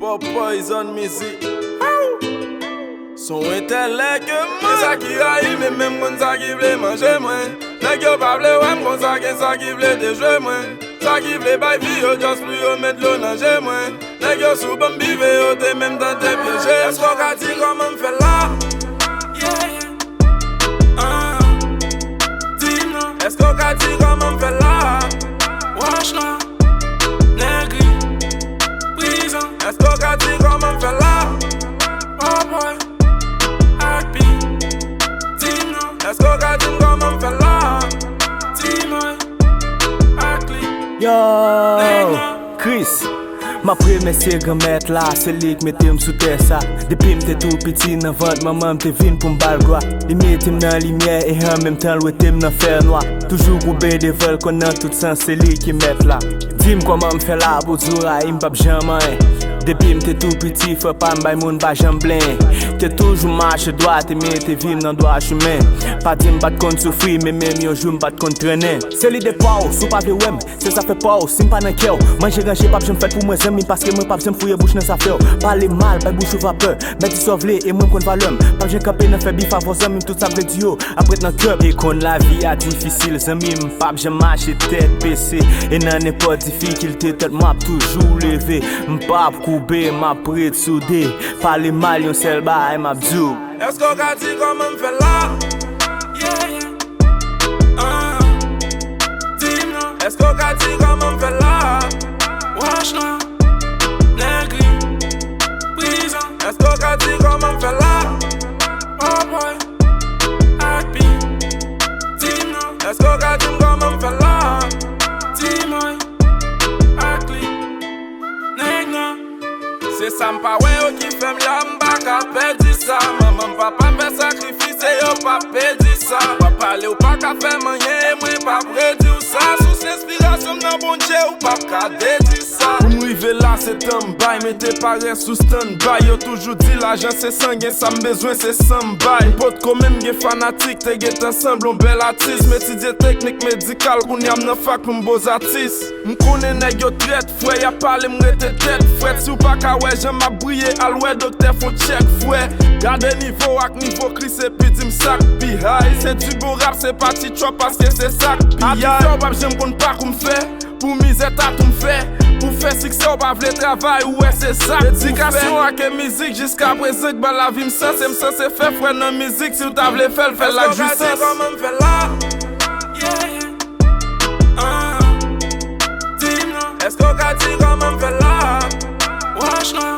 Pop Poison Music. Son intellect man. Ça qui arrive, mais même quand ça qui veut manger moi. Nèg yo pas vle ouais comme ça qui veut déjouer moi. Ça qui veut bail vie yo just plus yo mettre l'eau dans jeu moi. Nèg yo sous bon bive yo t'es même dans tes pièges. Est-ce qu'on a dit comment me fait là? Dis-moi. Est-ce qu'on a dit comment me fait là? Wesh là. Nègri. Prison. Est-ce qu'on a dit comment me fait là? Oh boy. Happy. Dis-moi. Est-ce qu'on a dit comment me fait là? Dis-moi. Yo, Chris, ma preme se gamet la, se lik metem sou te sa. Depi mte tout piti nan vant, maman mte vin pou mbal gwa. Li metem nan limye e an menm tan lwetem nan fer noa. Toujou kou ben devel konan tout san se lik ki met la. Dim koman mfe la, bozoura im pap jaman e. Depi mte tout piti, fè pa mbay moun ba jan blen. Te toujou marche droite, me te vim nan doa chumen. Pa dim bat kont soufri, me mem yo joun bat kont trenen. Se li de pa ou, sou pa ve wem, se sa fè pa ou, sim pa nan kè ou. Manje range pap jem fèt pou mwen zem, min paske mwen pap jem fouye bouch nan sa fè ou. Pale mal, bay bouch ou vapeur, met di sovle, e mwen kon valem. Pap jem kape nan fè bi favozem, mim tout sa vle di yo, apret nan kèp. E kon la vi a difisil, zemim, pap jem mache tèt pese. E nan nepot difikilte, tèt map toujou leve. Mpap koube, map pret soude. Pale mal yon sel bay, map djou. Est-ce qu'on a dit comment me fait là? Dis-moi. Est-ce qu'on a dit comment me fait là? Wesh là. Nègri. Prison. Est-ce qu'on a dit comment me fait là? Oh boy. Happy. Dis-moi. Est-ce qu'on a dit comment me fait là? Dis-moi. Happy. Nègri. C'est ça m'pa ouais qui fait m'la m'ba ka perdi ça. Maman papa fait sacrifice et yo pas perdi ça. Pas parler ou pas ka faire manye moi pas prédit ça. Sous l'inspiration d'un bon Dieu ou pas ka dédi ça. Pour m'river là c'est un bail, mais t'es paré sous stand-by. Yo toujours dit l'argent c'est sanguin, ça m'besoin c'est sans bail. Pote quand même gen fanatique, t'es get ensemble on bel artiste. M'étudier technique médicale, qu'on y am nan fac pour m'beaux artistes. M'konne nèg yo traite, fouet y'a parlé m'rete tête. Fouet si ou pas ka ouais j'aime a briller, aloué docteur faut check fouet. Gardez niveau ak niveau Chris et puis dim sac pi high. C'est du bon rap, c'est parti trop parce que c'est sac pi high. A pas j'aime qu'on pas qu'on fait, pour misère t'as tout fait. Pour faire succès ou pas vle travail, ouais c'est ça. Éducation ak musique jusqu'à présent que la vie m'sens, c'est m'sensé faire frère dans musique. Si ou t'as vle faire la jouissance. Est-ce qu'on a dit comment me fait là? Dis-moi. Est-ce qu'on a dit comment me fait là? Wesh là.